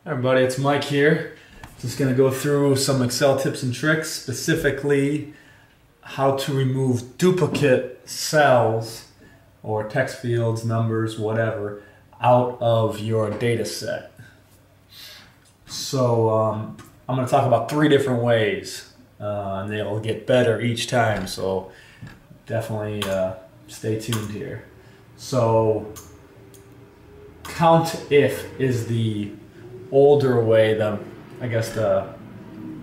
Hi everybody, it's Mike here. Just going to go through some Excel tips and tricks, specifically how to remove duplicate cells or text fields, numbers, whatever, out of your data set. So I'm going to talk about 3 different ways, and they'll get better each time, so definitely stay tuned here. So COUNTIF is the older way, I guess the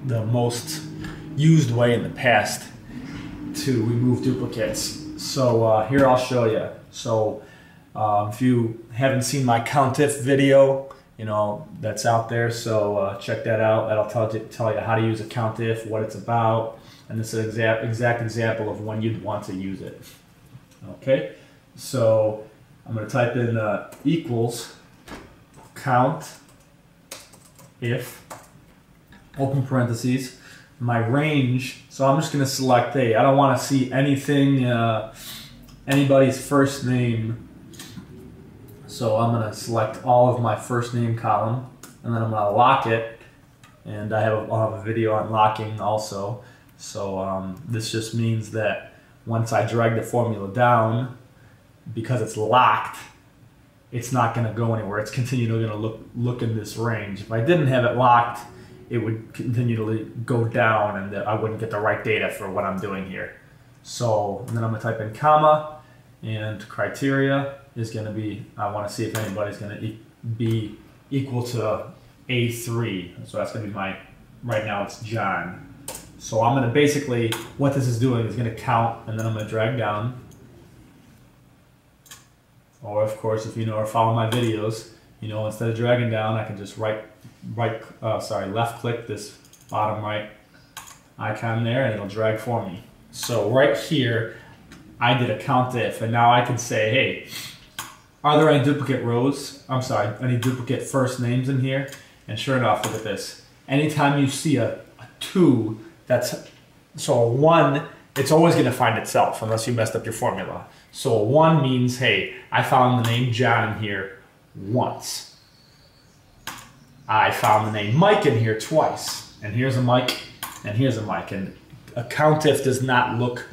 most used way in the past to remove duplicates. So here I'll show you. So if you haven't seen my COUNTIF video, that's out there, so check that out. That'll tell you how to use a COUNTIF, what it's about, and this is an exact example of when you'd want to use it. Okay, so I'm going to type in equals COUNTIF, open parentheses, my range. So I'm just going to select I don't want to see anything, anybody's first name. So I'm going to select all of my first name column, and then I'm going to lock it. And I'll have a video on locking also. So this just means that once I drag the formula down, because it's locked, it's not going to go anywhere. It's continually going to look in this range. If I didn't have it locked, it would continually go down, and I wouldn't get the right data for what I'm doing here. So then I'm going to type in comma, and criteria is going to be, I want to see if anybody's going to be equal to A3. So that's going to be right now it's John. So I'm going to basically, what this is doing is going to count, and then I'm going to drag down. Or of course, if you know or follow my videos, instead of dragging down, I can just left click this bottom right icon there, and it'll drag for me. So right here, I did a COUNTIF, and now I can say, hey, are there any duplicate rows? Any duplicate first names in here? And sure enough, look at this. Anytime you see a 2, so a 1, it's always going to find itself unless you messed up your formula. So a 1 means, hey, I found the name John in here once. I found the name Mike in here twice. And here's a Mike, and here's a Mike. And a COUNTIF does not look,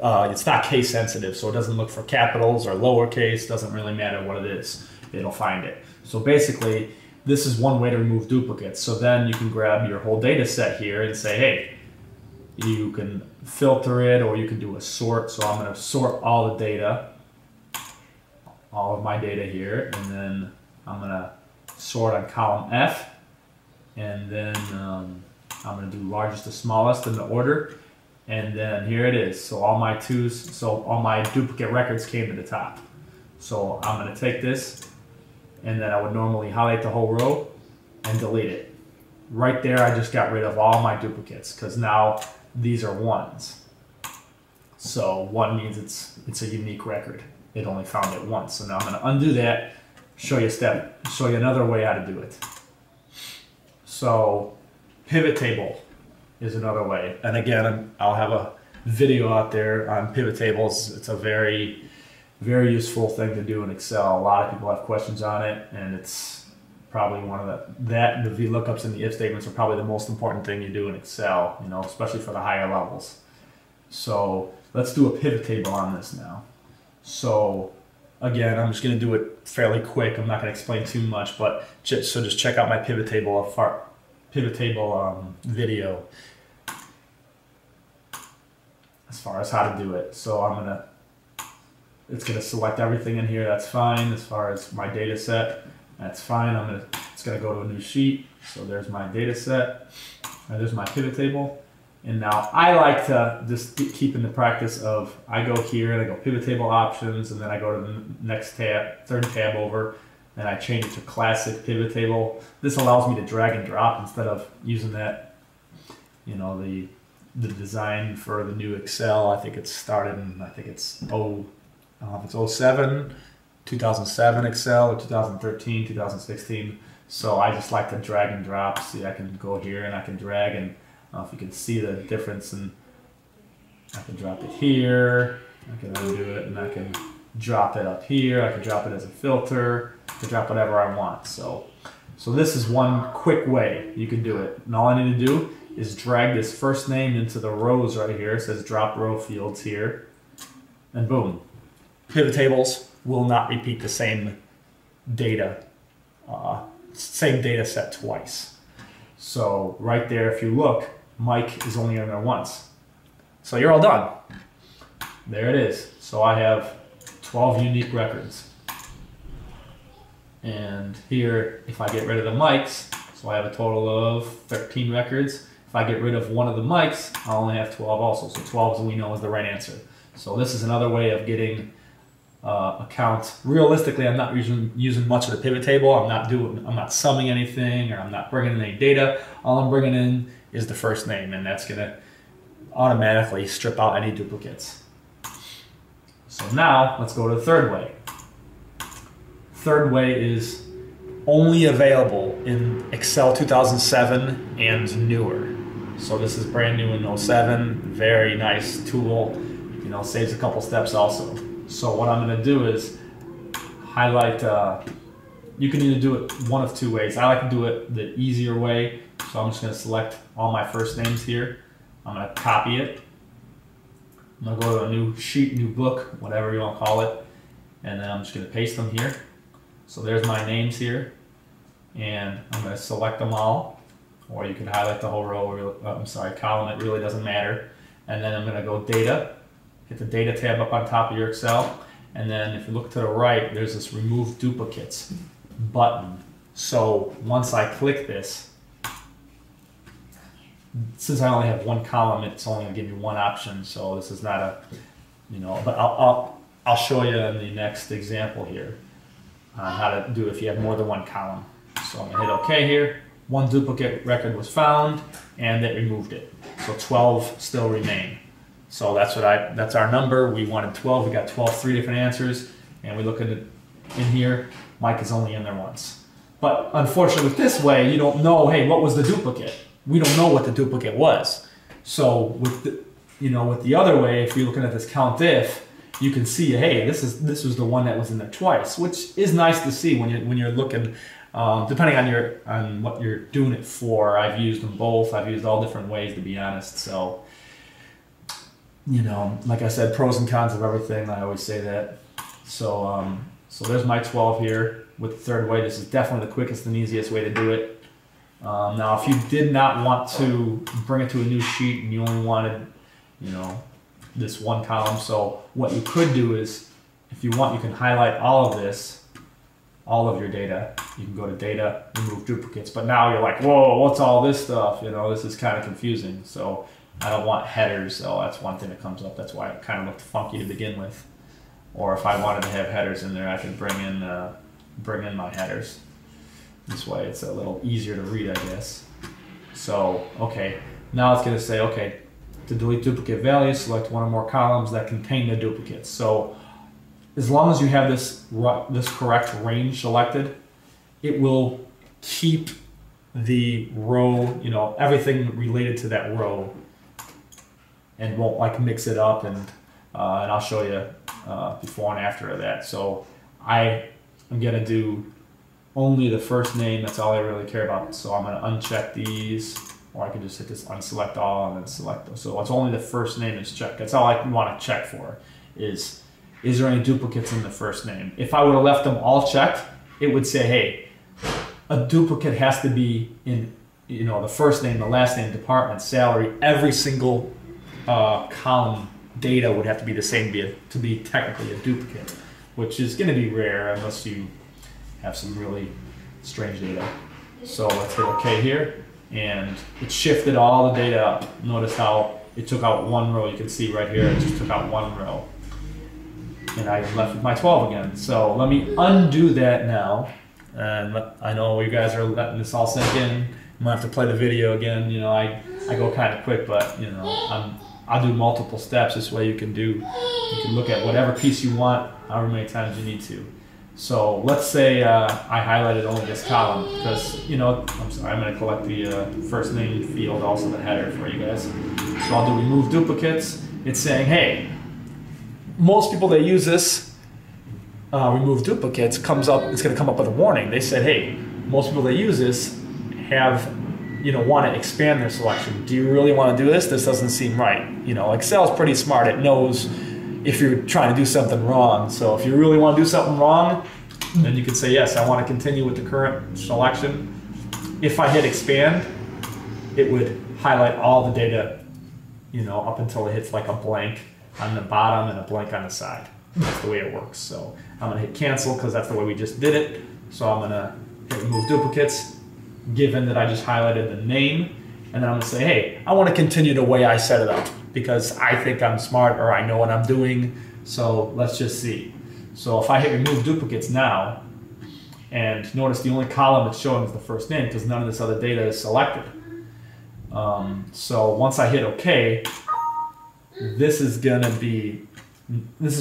it's not case sensitive, so it doesn't look for capitals or lowercase. Doesn't really matter what it is. It'll find it. So basically, this is one way to remove duplicates. So then you can grab your whole data set here and say, hey, you can filter it, or you can do a sort. So I'm going to sort all the data, all of my data here, and then I'm going to sort on column F, and then I'm going to do largest to smallest in the order, and then here it is. So all my 2s, so all my duplicate records came to the top. So I'm going to take this, and then I would normally highlight the whole row and delete it. Right there, I just got rid of all my duplicates, because now these are 1s. So 1 means it's a unique record. It only found it once. So now I'm going to undo that, show you another way how to do it. So pivot table is another way. And again, I'll have a video out there on pivot tables. It's a very, very useful thing to do in Excel. A lot of people have questions on it, and it's probably one of the VLOOKUPs and the if statements are probably the most important thing you do in Excel, especially for the higher levels. So let's do a pivot table on this now. So again, I'm just going to do it fairly quick. I'm not going to explain too much, but just check out my pivot table video as far as how to do it. So it's going to select everything in here. That's fine. As far as my data set, that's fine. It's going to go to a new sheet. So there's my data set, and there's my pivot table. And now I like to just keep in the practice of, I go here and I go pivot table options, and then I go to the next tab, third tab over, and I change it to classic pivot table. This allows me to drag and drop instead of using that, the design for the new Excel. I think it started in, I don't know if it's 07, 2007 Excel, or 2013, 2016. So I just like to drag and drop. See, I can go here and I can drag, and I don't know if you can see the difference, and I can drop it here, I can undo it, and I can drop it up here, I can drop it as a filter, I can drop whatever I want. So So this is one quick way you can do it. And all I need to do is drag this first name into the rows right here. It says drop row fields here. And boom. Pivot tables will not repeat the same data set twice. So right there, if you look, Mike is only in there once. So you're all done. There it is. So I have 12 unique records. And here, if I get rid of the Mikes, so I have a total of 13 records. If I get rid of one of the Mikes, I only have 12 also. So 12, as we know, is the right answer. So this is another way of getting a count. Realistically, I'm not using much of the pivot table. I'm not summing anything, or I'm not bringing in any data. All I'm bringing in is the first name, and that's gonna automatically strip out any duplicates. So now let's go to the third way. Third way is only available in Excel 2007 and newer. So this is brand new in 07. Very nice tool. You know, saves a couple steps also. So what I'm going to do is highlight. You can either do it one of two ways. I like to do it the easier way. So I'm just going to select all my first names here. I'm going to copy it. I'm going to go to a new sheet, new book, whatever you want to call it. And then I'm just going to paste them here. So there's my names here. And I'm going to select them all. Or you can highlight the whole row, column. It really doesn't matter. And then I'm going to go data. Hit the data tab up on top of your Excel. And then if you look to the right, there's this remove duplicates button. So once I click this, since I only have one column, it's only going to give me one option. So this is not a, but I'll show you in the next example here on how to do it if you have more than one column. So I'm going to hit OK here. One duplicate record was found, and it removed it. So 12 still remain. So that's our number. We wanted 12. We got 12, 3 different answers, and we look at it in here. Mike is only in there once. But unfortunately, with this way, you don't know. Hey, what was the duplicate? We don't know what the duplicate was. So with the other way, if you're looking at this COUNTIF, you can see, hey, this was the one that was in there twice, which is nice to see when you're looking. Depending on what you're doing it for. I've used them both. I've used all different ways, to be honest. So, like I said, pros and cons of everything. I always say that. So, so there's my 12 here with the third way. This is definitely the quickest and easiest way to do it. Now, if you did not want to bring it to a new sheet and you only wanted, this one column, so what you could do is, if you want, you can highlight all of this, all of your data. You can go to data, remove duplicates, but now you're like, whoa, what's all this stuff? This is kind of confusing. So I don't want headers, so that's one thing that comes up. That's why it kind of looked funky to begin with. Or if I wanted to have headers in there, I could bring in my headers. This way it's a little easier to read, I guess. So, okay, now it's going to say, okay, to delete duplicate values, select one or more columns that contain the duplicates. So as long as you have this correct range selected, it will keep the row, everything related to that row, and won't like mix it up. And I'll show you before and after of that. So I am gonna do only the first name. That's all I really care about. So I'm gonna uncheck these, or I can just hit this unselect all and then select those. So it's only the first name is checked. That's all I want to check for is there any duplicates in the first name? If I would have left them all checked, it would say, hey, a duplicate has to be in, the first name, the last name, department, salary. Every single column data would have to be the same to be technically a duplicate, which is going to be rare unless you have some really strange data. So let's hit OK here, and it shifted all the data up. Notice how it took out one row. You can see right here, it just took out one row. And I left with my 12 again. So let me undo that now. And I know you guys are letting this all sink in. I'm gonna have to play the video again. I go kind of quick, but I'll do multiple steps. This way you can look at whatever piece you want, however many times you need to. So let's say I highlighted only this column because I'm sorry, I'm gonna collect the first name field, also the header for you guys. So I'll do remove duplicates. It's saying, hey, most people that use this remove duplicates it's going to come up with a warning. They said, hey, most people that use this have, want to expand their selection. Do you really want to do this? This doesn't seem right. Excel's pretty smart. It knows if you're trying to do something wrong. So if you really want to do something wrong, then you could say, yes, I want to continue with the current selection. If I hit expand, it would highlight all the data, up until it hits like a blank on the bottom and a blank on the side. That's the way it works. So I'm going to hit cancel because that's the way we just did it. So I'm going to hit remove duplicates, given that I just highlighted the name. And then I'm going to say, hey, I want to continue the way I set it up because I think I'm smart or I know what I'm doing. So let's just see. So if I hit remove duplicates now, and notice the only column it's showing is the first name because none of this other data is selected. So once I hit OK, this is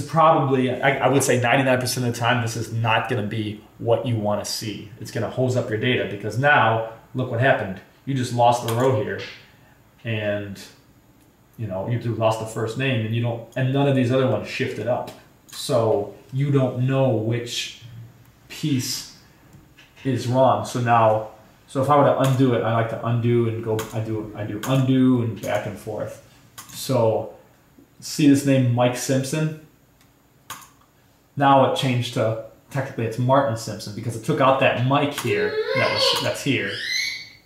probably, I would say 99% of the time, this is not going to be what you want to see. It's going to hose up your data because now, look what happened. You just lost the row here and, you just lost the first name and none of these other ones shifted up. So you don't know which piece is wrong. So if I were to undo it, I like to undo and go, I do undo and back and forth. So see this name, Mike Simpson? Now it changed to, technically it's Martin Simpson because it took out that Mike here, that's here,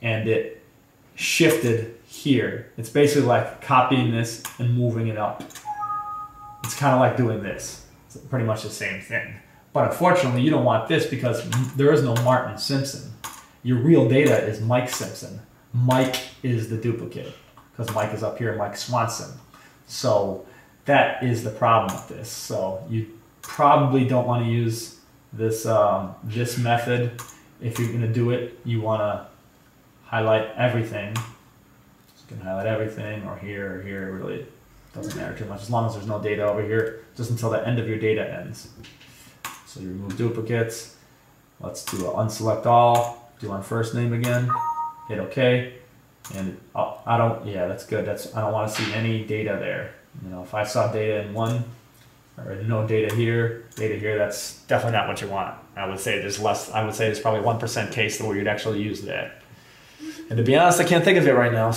and it shifted here. It's basically like copying this and moving it up. It's kind of like doing this. It's pretty much the same thing. But unfortunately, you don't want this because there is no Martin Simpson. Your real data is Mike Simpson. Mike is the duplicate because Mike is up here, Mike Swanson. So that is the problem with this. So you probably don't want to use this, this method. If you're going to do it, you want to highlight everything. You can highlight everything or here, it really doesn't matter too much as long as there's no data over here, just until the end of your data ends. So you remove duplicates. Let's do unselect all. Do on first name again. Hit OK. And that's good. I don't want to see any data there. If I saw data in one or no data here, that's definitely not what you want. I would say there's probably 1% case where you'd actually use that. And to be honest, I can't think of it right now.